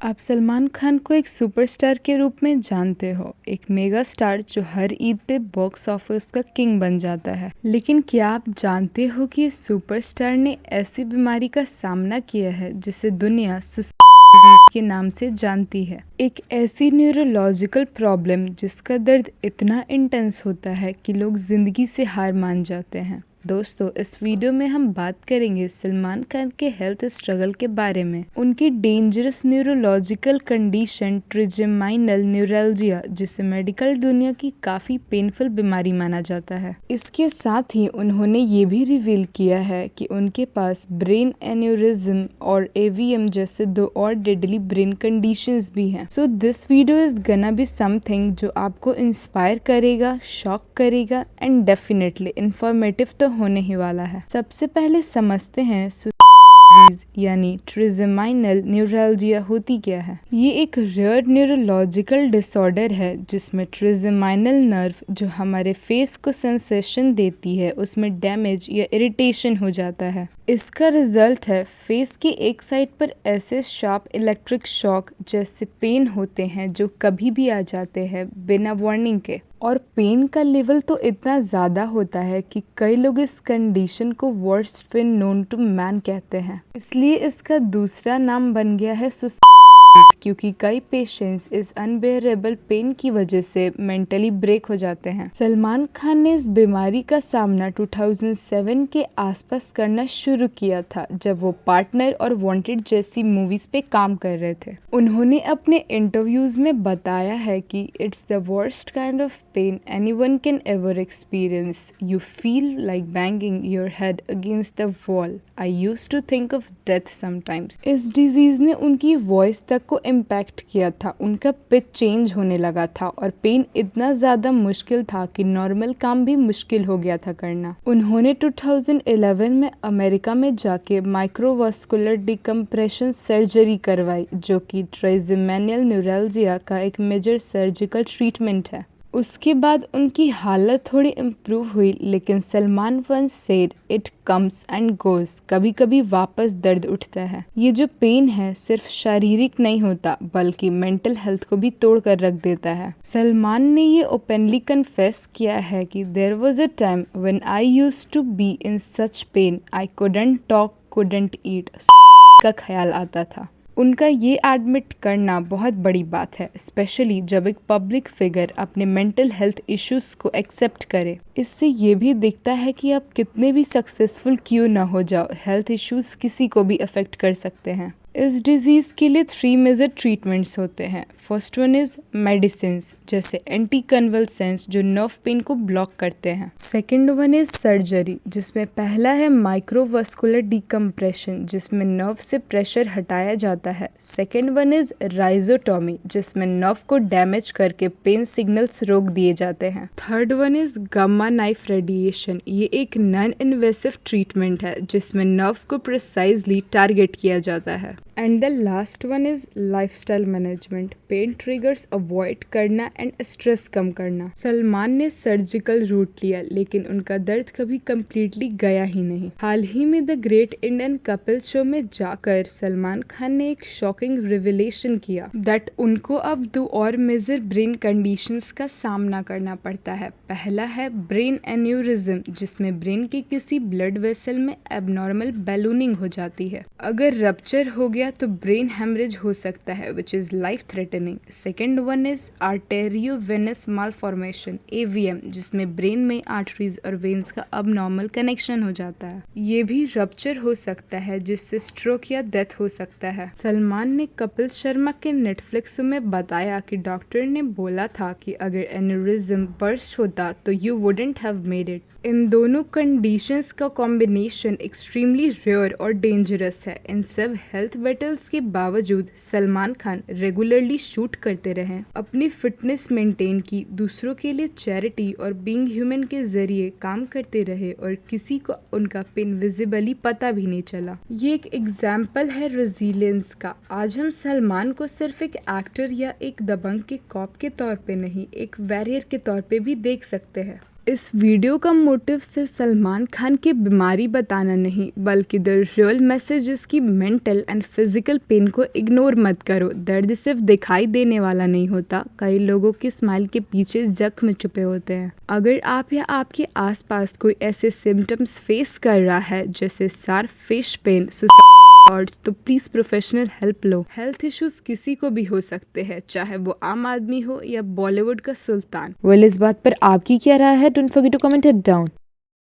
आप सलमान खान को एक सुपरस्टार के रूप में जानते हो, एक मेगा स्टार जो हर ईद पे बॉक्स ऑफिस का किंग बन जाता है। लेकिन क्या आप जानते हो कि इस सुपरस्टार ने ऐसी बीमारी का सामना किया है जिसे दुनिया डिजीज के नाम से जानती है। एक ऐसी न्यूरोलॉजिकल प्रॉब्लम जिसका दर्द इतना इंटेंस होता है कि लोग जिंदगी से हार मान जाते हैं। दोस्तों, इस वीडियो में हम बात करेंगे सलमान खान के हेल्थ स्ट्रगल के बारे में, उनकी डेंजरस न्यूरोलॉजिकल कंडीशन ट्रिजेमाइनल न्यूरैल्जिया, जिसे मेडिकल दुनिया की काफ़ी पेनफुल बीमारी माना जाता है। इसके साथ ही उन्होंने ये भी रिवील किया है कि उनके पास ब्रेन एन्यूरिज्म और एवीएम जैसे 2 और डेडली ब्रेन कंडीशंस भी हैं। So this video is gonna be something जो आपको इंस्पायर करेगा, शॉक करेगा एंड डेफिनेटली इंफॉर्मेटिव तो होने ही वाला है। सबसे पहले समझते हैं यानी ट्रिजेमाइनल न्यूरैल्जिया होती क्या है। ये एक रेयर न्यूरोलॉजिकल डिसऑर्डर है जिसमें ट्रिजेमाइनल नर्व जो हमारे फेस को सेंसेशन देती है उसमें डैमेज या इरिटेशन हो जाता है। इसका रिजल्ट है फेस की एक साइड पर ऐसे शार्प इलेक्ट्रिक शॉक जैसे पेन होते हैं जो कभी भी आ जाते हैं बिना वार्निंग के, और पेन का लेवल तो इतना ज़्यादा होता है कि कई लोग इस कंडीशन को worst pain known to man कहते हैं। इसलिए इसका दूसरा नाम बन गया है क्योंकि कई पेशेंट्स इस अनबेयरेबल पेन की वजह से मेंटली ब्रेक हो जाते हैं। सलमान खान ने इस बीमारी का सामना 2007 के आसपास करना शुरू किया था जब वो पार्टनर और वांटेड जैसी मूवीज पे काम कर रहे थे। उन्होंने अपने इंटरव्यूज में बताया है कि it's the worst kind of pain anyone can ever experience. You feel like banging your head against the wall. I used to think of death sometimes. इस डिजीज ने उनकी वॉइस तक को इम्पैक्ट किया था, उनका पिच चेंज होने लगा था और पेन इतना ज़्यादा मुश्किल था कि नॉर्मल काम भी मुश्किल हो गया था करना। उन्होंने 2011 में अमेरिका में जाके माइक्रोवास्कुलर डिकम्प्रेशन सर्जरी करवाई जो कि ट्राइजेमेनियल न्यूरैल्जिया का एक मेजर सर्जिकल ट्रीटमेंट है। उसके बाद उनकी हालत थोड़ी इम्प्रूव हुई, लेकिन Salman once said it comes and goes. कभी कभी वापस दर्द उठता है। ये जो पेन है सिर्फ शारीरिक नहीं होता बल्कि मेंटल हेल्थ को भी तोड़ कर रख देता है। सलमान ने ये ओपनली कन्फेस किया है कि there was a time when I used to be in such pain I couldn't talk, couldn't eat का ख्याल आता था। उनका ये एडमिट करना बहुत बड़ी बात है, स्पेशली जब एक पब्लिक फिगर अपने मेंटल हेल्थ इश्यूज को एक्सेप्ट करे। इससे ये भी दिखता है कि आप कितने भी सक्सेसफुल क्यों ना हो जाओ, हेल्थ इश्यूज किसी को भी अफेक्ट कर सकते हैं। इस डिजीज़ के लिए 3 मेजर ट्रीटमेंट्स होते हैं। फर्स्ट वन इज़ मेडिसिन्स जैसे एंटी कन्वल्सेंट्स जो नर्व पेन को ब्लॉक करते हैं। सेकेंड वन इज़ सर्जरी जिसमें पहला है माइक्रोवास्कुलर डिकम्प्रेशन जिसमें नर्व से प्रेशर हटाया जाता है। सेकेंड वन इज़ राइजोटॉमी जिसमें नर्व को डैमेज करके पेन सिग्नल्स रोक दिए जाते हैं। Third one is gamma knife radiation. ये एक नॉन इन्वेसिव ट्रीटमेंट है जिसमें नर्व को प्रिसाइजली टारगेट किया जाता है। And the last one is lifestyle management, pain triggers avoid करना एंड स्ट्रेस कम करना। सलमान ने सर्जिकल रूट लिया लेकिन उनका दर्द कभी कम्प्लीटली गया ही नहीं। हाल ही में the great Indian couple show में जाकर सलमान खान ने एक शॉकिंग रिविलेशन किया दैट उनको अब 2 और मेजर ब्रेन कंडीशंस का सामना करना पड़ता है। पहला है ब्रेन एन्यूरिज्म जिसमें ब्रेन के किसी ब्लड वेसल में एबनॉर्मल बैलूनिंग हो जाती है। अगर रप्चर हो गया तो ब्रेन हेमरेज हो सकता है which is life threatening. Second one is arteriovenous malformation AVM जिसमें ब्रेन में आर्टरीज और वेन्स का अब नॉर्मल कनेक्शन हो जाता है। ये भी रप्चर हो सकता है जिससे स्ट्रोक या डेथ हो सकता है। सलमान ने कपिल शर्मा के नेटफ्लिक्स में बताया कि डॉक्टर ने बोला था कि अगर एन्यूरिज्म बर्स्ट होता तो you wouldn't have made it. इन दोनों कंडीशंस का कॉम्बिनेशन एक्सट्रीमली रेयर और डेंजरस है। इन सब हेल्थ बैटल्स के बावजूद सलमान खान रेगुलरली शूट करते रहे, अपनी फिटनेस मेंटेन की, दूसरों के लिए चैरिटी और बीइंग ह्यूमन के जरिए काम करते रहे और किसी को उनका पेन विजिबली पता भी नहीं चला। ये एक एग्जाम्पल है रेजिलियंस का। आज हम सलमान को सिर्फ एक एक्टर या एक दबंग के कॉप के तौर पे नहीं, एक वॉरियर के तौर पे भी देख सकते हैं। इस वीडियो का मोटिव सिर्फ सलमान खान की बीमारी बताना नहीं, बल्कि द रियल मैसेज इसकी मेंटल एंड फिजिकल पेन को इग्नोर मत करो। दर्द सिर्फ दिखाई देने वाला नहीं होता, कई लोगों की स्माइल के पीछे जख्म छुपे होते हैं। अगर आप या आपके आसपास कोई ऐसे सिम्टम्स फेस कर रहा है जैसे सर, फेस पेन, तो please professional help low. Health issues किसी को भी हो सकते हैं, चाहे वो आम आदमी हो या बॉलीवुड का सुल्तान। वेल, इस बात पर आपकी क्या राय है? Don't forget to comment it down.